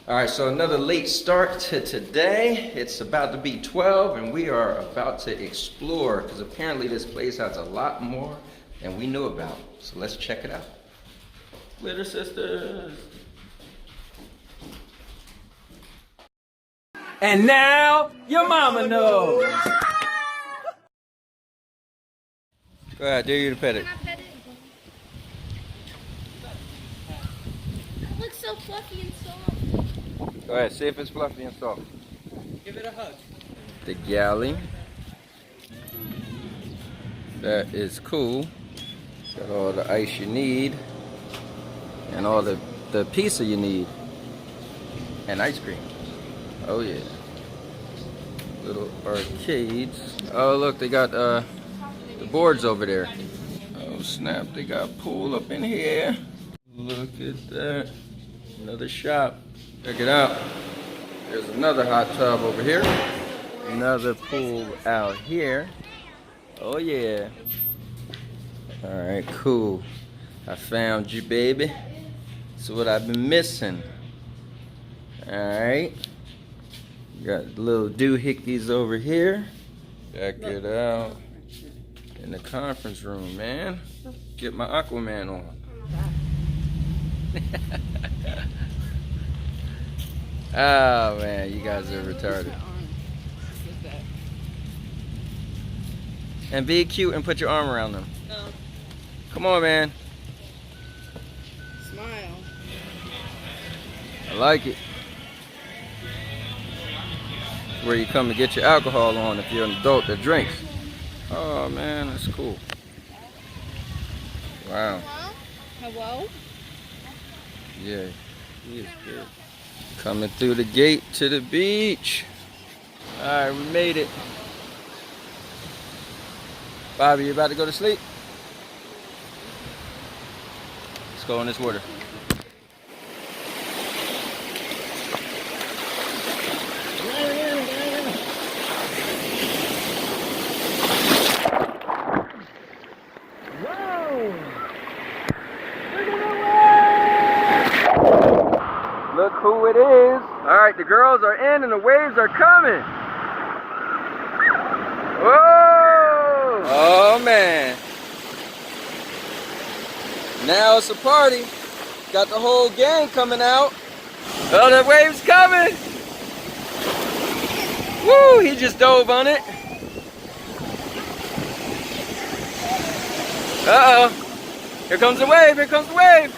All right, so another late start to today. It's about to be 12 and we are about to explore because apparently this place has a lot more than we knew about. So let's check it out. Glitter Sisters. And now, your mama knows. Go ahead, dare you to pet it. It looks so fluffy and soft. Go ahead, see if it's fluffy and soft. Give it a hug. The galley. That is cool. Got all the ice you need. And all the pizza you need. And ice cream. Oh yeah. Little arcades. Oh look, they got the boards over there. Oh snap, they got pool up in here. Look at that. Another shop. Check it out. There's another hot tub over here. Another pool out here. Oh yeah. Alright, cool. I found you, baby. That's what I've been missing. Alright. Got little doohickeys over here. Check it out. In the conference room, man. Get my Aquaman on. Oh man, you guys are retarded. And be cute and put your arm around them. Oh. Come on, man. Smile. I like it. Where you come to get your alcohol on if you're an adult that drinks. Oh man, that's cool. Wow. Hello? Yeah, he is good. Coming through the gate to the beach. Alright, we made it. Bobby, you about to go to sleep? Let's go in this water. Look who it is. All right, the girls are in and the waves are coming. Whoa! Oh, man. Now it's a party. Got the whole gang coming out. Oh, the wave's coming. Woo, he just dove on it. Uh-oh. Here comes the wave, here comes the wave.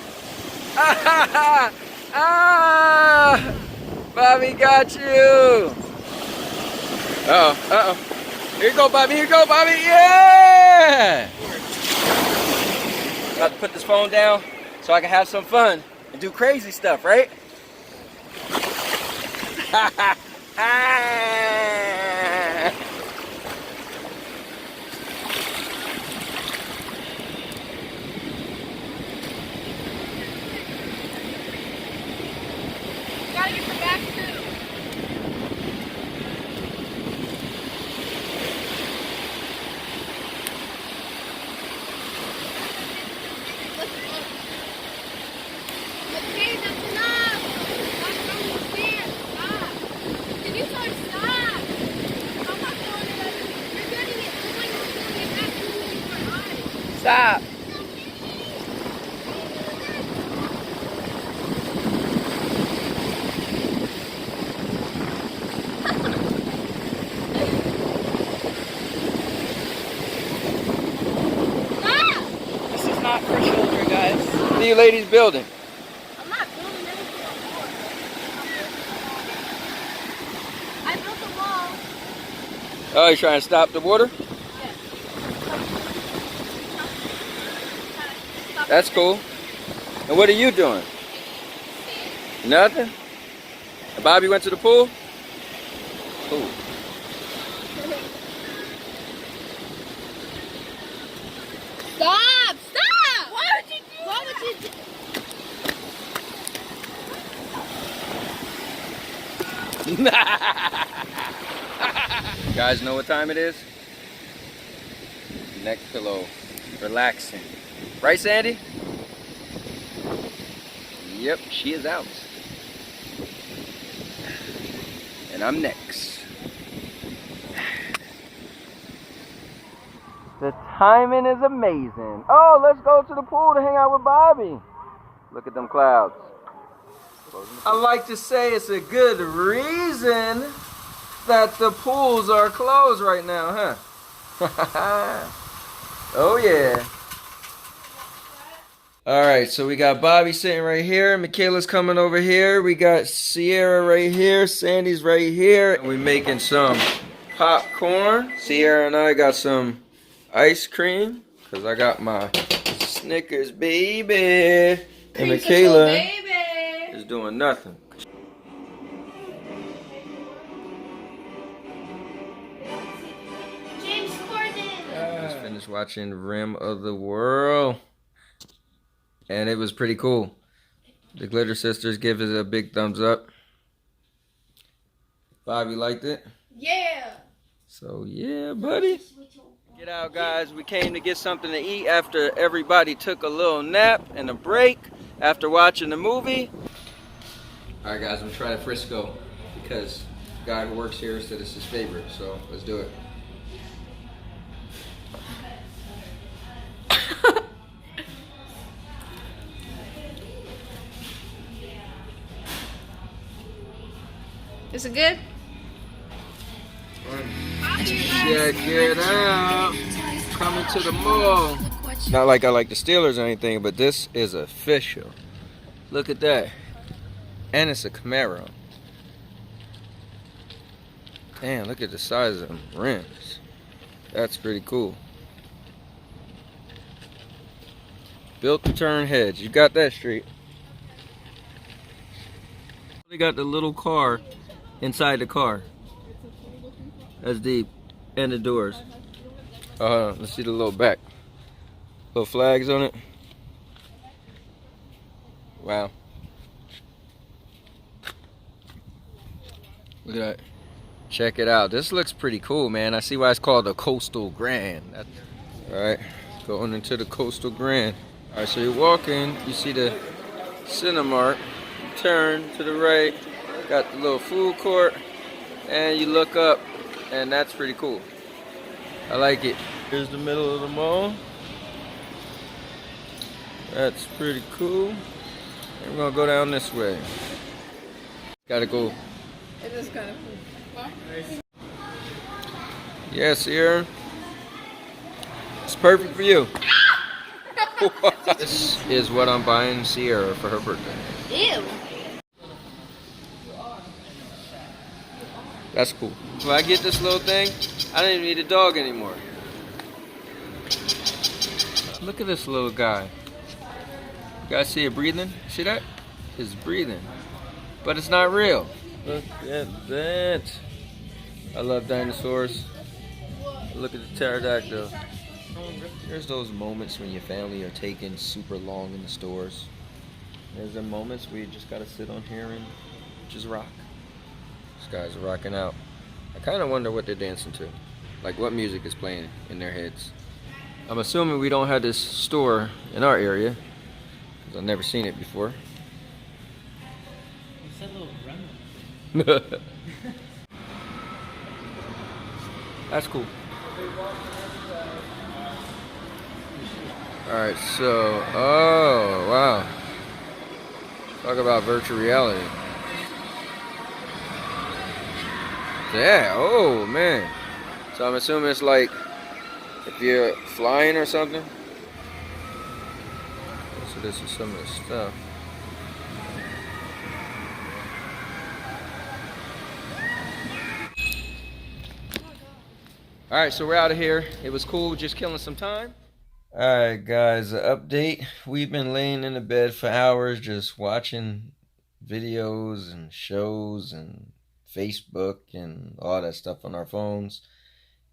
Ah, ha, ha. Ah, Bobby got you. Uh-oh. Here you go, Bobby. Here you go, Bobby. Yeah. About to put this phone down so I can have some fun and do crazy stuff, right? Ha ha ha. Gotta get the back too. Okay, that's enough. Stop. Can you start? Stop. I'm not throwing it at you. You're getting it. You're doing it back to your eyes. Stop. This is not for children, guys. What are you ladies building? I'm not building anything on board. I built a wall. Oh, you're trying to stop the water? That's cool. And what are you doing? Nothing? And Bobby went to the pool? Cool. Stop! Stop! Why would you do Why would you do You guys know what time it is? Neck pillow. Relaxing. Right, Sandy? Yep, she is out. And I'm next. The timing is amazing. Oh, let's go to the pool to hang out with Bobby. Look at them clouds. I like to say it's a good reason that the pools are closed right now, huh? Oh yeah. Alright, so we got Bobby sitting right here. Michaela's coming over here. We got Sierra right here. Sandy's right here. And we're making some popcorn. Sierra and I got some ice cream. Because I got my Snickers, baby. And Michaela is doing nothing. Just finished watching Rim of the World. And it was pretty cool. The Glitter Sisters give it a big thumbs up. Bobby liked it? Yeah. So yeah, buddy. Get out, guys. We came to get something to eat after everybody took a little nap and a break after watching the movie. Alright guys, I'm trying Frisco because the guy who works here said it's his favorite, so let's do it. Is it good? Check it out. Coming to the mall. Not like I like the Steelers or anything, but this is official. Look at that. And it's a Camaro. Damn, look at the size of them rims. That's pretty cool. Built to turn heads. You got that straight. They got the little car inside the car. That's deep. And the doors. Let's see the little back. Little flags on it. Wow. Look at that. Check it out. This looks pretty cool, man. I see why it's called the Coastal Gran. Alright, going into the Coastal Gran. Alright, so you're walking, you see the Cinemark. You turn to the right, got the little food court, and you look up, and that's pretty cool. I like it. Here's the middle of the mall. That's pretty cool. And we're gonna go down this way. Gotta go. It is kind of cool. Yes, here. It's perfect for you. This is what I'm buying Sierra for her birthday. Ew. That's cool. If I get this little thing, I don't even need a dog anymore. Look at this little guy. You guys see it breathing? See that? It's breathing. But it's not real. Look at that. I love dinosaurs. Look at the pterodactyl. There's those moments when your family are taking super long in the stores. There's the moments where you just gotta sit on here and just rock. These guys are rocking out. I kind of wonder what they're dancing to. Like what music is playing in their heads. I'm assuming we don't have this store in our area. Because I've never seen it before. What's that little gremlin? That's cool. Alright, so, oh, wow. Talk about virtual reality. Yeah, oh, man. So I'm assuming it's like, if you're flying or something. So this is some of the stuff. Alright, so we're out of here. It was cool, just killing some time. Alright guys, an update. We've been laying in the bed for hours just watching videos and shows and Facebook and all that stuff on our phones.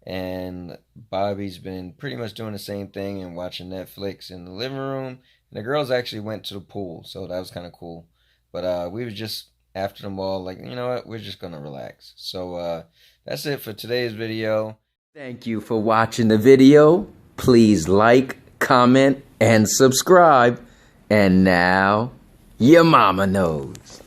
And Bobby's been pretty much doing the same thing and watching Netflix in the living room. And the girls actually went to the pool, so that was kind of cool. But we were just after them all, like, you know what, we're just gonna relax. So that's it for today's video. Thank you for watching the video. Please like, comment, and subscribe. And now, your mama knows.